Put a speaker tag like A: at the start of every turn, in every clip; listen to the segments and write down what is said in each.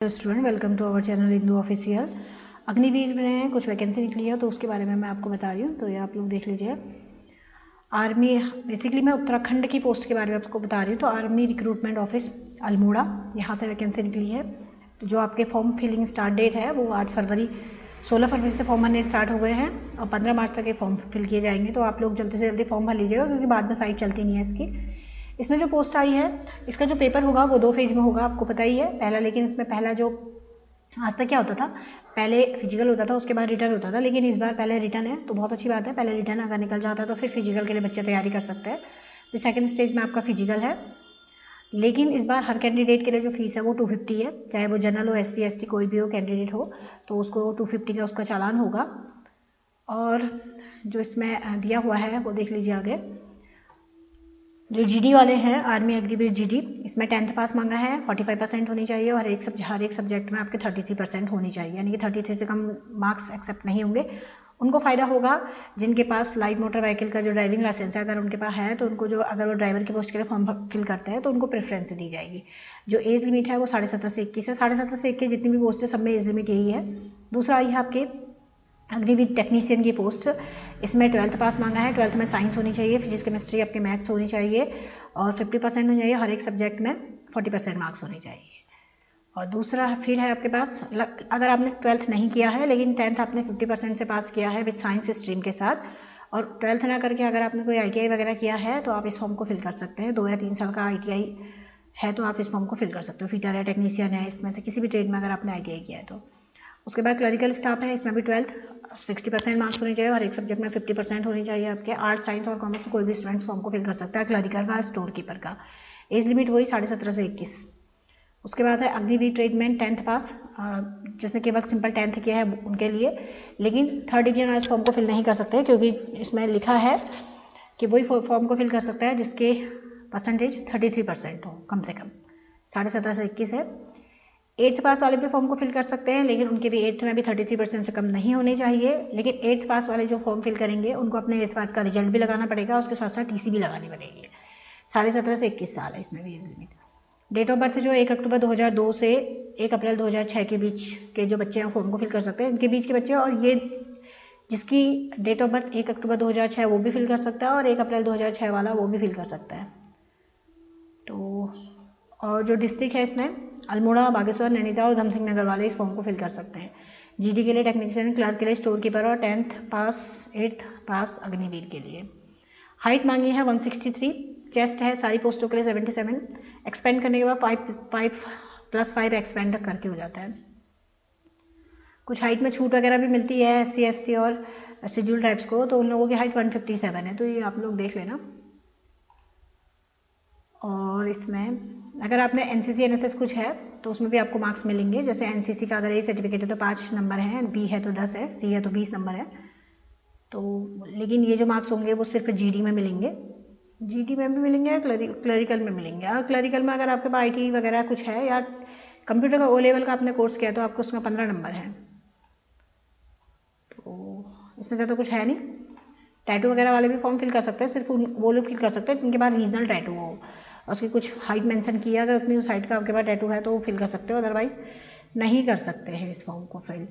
A: Student welcome to our channel Indu official. Agniveer में कुछ vacancy निकली है तो उसके बारे में मैं आपको बता रही हूँ, तो ये आप लोग देख लीजिए। आर्मी, बेसिकली मैं उत्तराखंड की पोस्ट के बारे में आपको बता रही हूँ। तो आर्मी रिक्रूटमेंट ऑफिस अल्मोड़ा, यहाँ से वैकेंसी निकली है। तो जो आपके फॉर्म फिलिंग स्टार्ट डेट है वो 16 फरवरी से फॉर्म भरने स्टार्ट हो गए हैं और 15 मार्च तक ये फॉर्म फिल किए जाएंगे। तो आप लोग जल्दी से जल्दी फॉर्म भर लीजिएगा क्योंकि बाद में साइट चलती नहीं है इसकी। इसमें जो पोस्ट आई है इसका जो पेपर होगा वो 2 फेज में होगा, आपको पता ही है। लेकिन इसमें पहला जो आज तक क्या होता था, पहले फिजिकल होता था उसके बाद रिटर्न होता था, लेकिन इस बार पहले रिटर्न है तो बहुत अच्छी बात है। पहले रिटर्न अगर निकल जाता है तो फिर फिजिकल के लिए बच्चे तैयारी कर सकते हैं। तो सेकंड स्टेज में आपका फिजिकल है, लेकिन इस बार हर कैंडिडेट के लिए जो फीस है वो 250 है। चाहे वो जनरल हो, SC ST कोई भी हो कैंडिडेट हो तो उसको 250 का उसका चालान होगा। और जो इसमें दिया हुआ है वो देख लीजिए आगे। जो GD वाले हैं, आर्मी अग्निवीर GD, इसमें 10th पास मांगा है, 45% होनी चाहिए और हर एक सब्जेक्ट में आपके 33% होनी चाहिए, यानी कि 33 से कम मार्क्स एक्सेप्ट नहीं होंगे। उनको फ़ायदा होगा जिनके पास लाइट मोटर व्हीकल का जो ड्राइविंग लाइसेंस है, अगर उनके पास है तो उनको जो अगर वो ड्राइवर की पोस्ट के लिए फॉर्म फिल करते हैं तो उनको प्रेफरेंस दी जाएगी। जो एज लिमिट है वो 17.5 से 21 है। 17.5 से 21 जितनी भी पोस्ट है सब में एज लिमिट यही है। दूसरा आई है आपके अग्निवीर टेक्नीशियन की पोस्ट, इसमें 12th पास मांगा है। 12th में साइंस होनी चाहिए, फिजिक्स केमिस्ट्री आपके मैथ्स होनी चाहिए और 50% होनी चाहिए। हर एक सब्जेक्ट में 40% मार्क्स होने चाहिए। और दूसरा फिर है आपके पास, अगर आपने 12th नहीं किया है लेकिन 10th आपने 50% से पास किया है विद साइंस स्ट्रीम के साथ, और 12th ना करके अगर आपने कोई ITI वगैरह किया है तो आप इस फॉर्म को फिल कर सकते हैं। 2 या 3 साल का ITI है तो आप इस फॉर्म को फिल कर सकते हो। फिटर है, टेक्नीशियन है, इसमें से किसी भी ट्रेड में अगर आपने ITI किया है तो। उसके बाद क्लरिकल स्टाफ है, इसमें भी 12th 60% मार्क्स होने चाहिए और हर एक सब्जेक्ट में 50% होनी चाहिए आपके। आर्ट, साइंस और कॉमर्स कोई भी स्टूडेंट्स फॉर्म को फिल कर सकता है, क्लरिकल का, स्टोर कीपर का। एज लिमिट वही 17.5 से 21। उसके बाद है अग्निवीर ट्रेडमैन 10th पास, जिसने केवल सिंपल 10th किया है उनके लिए, लेकिन 3rd डिवीजन इस फॉर्म को फिल नहीं कर सकते क्योंकि इसमें लिखा है कि वही फॉर्म को फिल कर सकता है जिसके परसेंटेज 33% हो कम से कम। 17.5 से 21 है। 8th पास वाले भी फॉर्म को फिल कर सकते हैं, लेकिन उनके भी 8th में भी 33% से कम नहीं होने चाहिए। लेकिन 8th पास वाले जो फॉर्म फिल करेंगे उनको अपने 8th पास का रिजल्ट भी लगाना पड़ेगा, उसके साथ साथ TC भी लगानी पड़ेगी। 17.5 से 21 साल है इसमें भी age limit. Date of birth जो 1 अक्टूबर 2002 से 1 अप्रैल 2006 के बीच के जो बच्चे हैं फॉर्म को फिल कर सकते हैं, इनके बीच के बच्चे। और ये जिसकी डेट ऑफ बर्थ 1 अक्टूबर 2006 वो भी फिल कर सकता है और 1 अप्रैल 2006 वाला वो भी फिल कर सकता है। तो और जो डिस्ट्रिक्ट है इसमें अल्मोड़ा, बागेश्वर, नैनीताल और धमसिंह नगर वाले इस फॉर्म को फिल कर सकते हैं। GD के लिए टेक्नीशियन, क्लर्क के लिए स्टोर कीपर और 10th पास 8th पास अग्निवीर के लिए। हाइट मांगी है 163, चेस्ट है सारी पोस्टों के लिए 77। एक्सपेंड करने के बाद 5+5 एक्सपेंड करके हो जाता है। कुछ हाइट में छूट वगैरह भी मिलती है SC ST और शेड्यूल ट्राइब्स को, तो उन लोगों की हाइट 157 है, तो ये आप लोग देख लेना। और इसमें अगर आपने NCC NSS कुछ है तो उसमें भी आपको मार्क्स मिलेंगे। जैसे NCC का अगर A सर्टिफिकेट है तो 5 नंबर है, B है तो 10 है, C है तो 20 नंबर है। तो लेकिन ये जो मार्क्स होंगे वो सिर्फ GD में मिलेंगे, GD में भी मिलेंगे, क्लरिकल में मिलेंगे। और क्लरिकल में अगर आपके पास IT वगैरह कुछ है या कंप्यूटर का O लेवल का आपने कोर्स किया तो आपको उसमें 15 नंबर है। तो इसमें ज़्यादा कुछ है नहीं। टैटू वगैरह वाले भी फॉर्म फिल कर सकते हैं, सिर्फ वो लोग फिल कर सकते हैं जिनके पास रीजनल टैटू हो, उसकी कुछ हाइट मेंशन किया, अगर अपनी उस हाइट का आपके पास टैटू है तो वो फिल कर सकते हो, अदरवाइज नहीं कर सकते हैं इस फॉर्म को फिल।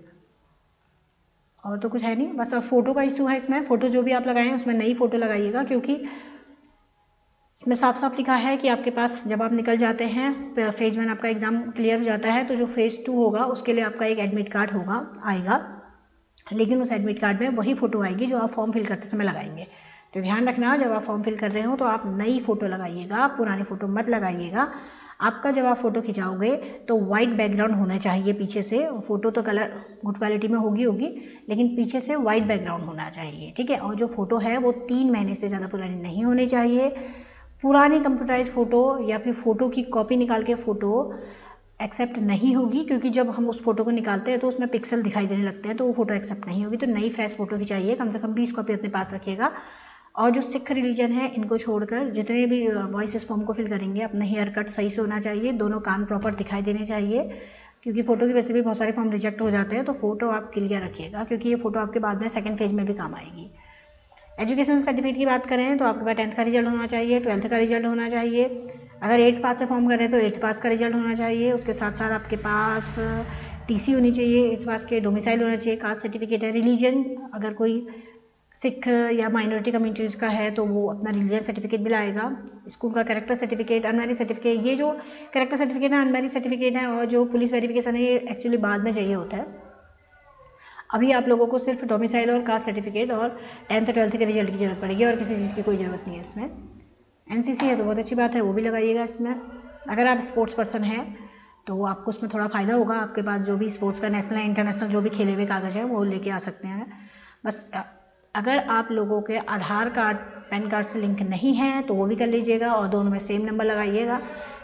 A: और तो कुछ है नहीं, बस अब फोटो का इशू है इसमें। फोटो जो भी आप लगाएं उसमें नई फोटो लगाइएगा, क्योंकि इसमें साफ साफ लिखा है कि आपके पास जब आप निकल जाते हैं, फेज 1 आपका एग्जाम क्लियर हो जाता है, तो जो फेज 2 होगा उसके लिए आपका एक एडमिट कार्ड आएगा, लेकिन उस एडमिट कार्ड में वही फ़ोटो आएगी जो आप फॉर्म फिल करते समय लगाएंगे। तो ध्यान रखना, जब आप फॉर्म फिल कर रहे हो तो आप नई फ़ोटो लगाइएगा, पुरानी फ़ोटो मत लगाइएगा। आपका जब आप फ़ोटो खिंचाओगे तो वाइट बैकग्राउंड होना चाहिए पीछे से। फ़ोटो तो कलर गुड क्वालिटी में होगी, लेकिन पीछे से वाइट बैकग्राउंड होना चाहिए, ठीक है। और जो फ़ोटो है वो 3 महीने से ज़्यादा पुरानी नहीं होनी चाहिए। पुरानी कंप्यूटराइज फ़ोटो या फिर फ़ोटो की कॉपी निकाल के फ़ोटो एक्सेप्ट नहीं होगी, क्योंकि जब हम उस फोटो को निकालते हैं तो उसमें पिक्सल दिखाई देने लगते हैं, तो वो फोटो एक्सेप्ट नहीं होगी। तो नई फ्रेश फोटो खिंचाइए, कम से कम 20 कॉपी अपने पास रखिएगा। और जो सिख रिलीजन है इनको छोड़कर जितने भी बॉयज इस फॉर्म को फिल करेंगे, अपना हेयर कट सही से होना चाहिए, दोनों कान प्रॉपर दिखाई देने चाहिए, क्योंकि फोटो की वजह से भी बहुत सारे फॉर्म रिजेक्ट हो जाते हैं। तो फोटो आप क्लियर रखिएगा, क्योंकि ये फोटो आपके बाद में सेकंड फेज में भी काम आएगी। एजुकेशन सर्टिफिकेट की बात करें तो आपके पास 10th का रिजल्ट होना चाहिए, 12th का रिजल्ट होना चाहिए, अगर 8th पास से फॉर्म कर रहे हैं तो 8th पास का रिजल्ट होना चाहिए, उसके साथ साथ आपके पास TC होनी चाहिए, 8th पास के डोमिसाइल होना चाहिए, कास्ट सर्टिफिकेट है, रिलीजन अगर कोई सिख या माइनॉरिटी कम्युनिटीज़ का है तो वो अपना रिलीजन सर्टिफिकेट भी लाएगा, स्कूल का कैरेक्टर सर्टिफिकेट, अनमैरिड सर्टिफिकेट। ये जो कैरेक्टर सर्टिफिकेट है, अनमैरिड सर्टिफिकेट है और जो पुलिस वेरिफिकेशन है, ये एक्चुअली बाद में चाहिए होता है। अभी आप लोगों को सिर्फ डोमिसाइल और कास्ट सर्टिफिकेट और 10th 12th के रिजल्ट की जरूरत पड़ेगी और किसी चीज़ की कोई ज़रूरत नहीं है इसमें। NCC है तो बहुत अच्छी बात है, वो भी लगाइएगा इसमें। अगर आप स्पोर्ट्स पर्सन हैं तो आपको उसमें थोड़ा फ़ायदा होगा, आपके पास जो भी स्पोर्ट्स का नेशनल इंटरनेशनल जो भी खेले हुए कागज़ हैं वो लेके आ सकते हैं। बस अगर आप लोगों के आधार कार्ड पैन कार्ड से लिंक नहीं है तो वो भी कर लीजिएगा और दोनों में सेम नंबर लगाइएगा,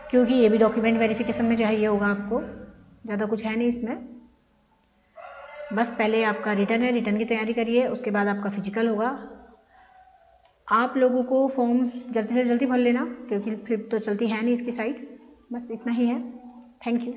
A: क्योंकि ये भी डॉक्यूमेंट वेरिफिकेशन में चाहिए होगा आपको। ज़्यादा कुछ है नहीं इसमें, बस पहले आपका रिटर्न है, रिटर्न की तैयारी करिए, उसके बाद आपका फिजिकल होगा। आप लोगों को फॉर्म जल्दी से जल्दी भर लेना, क्योंकि फिर तो चलती है नहीं इसकी साइट। बस इतना ही है। Thank you.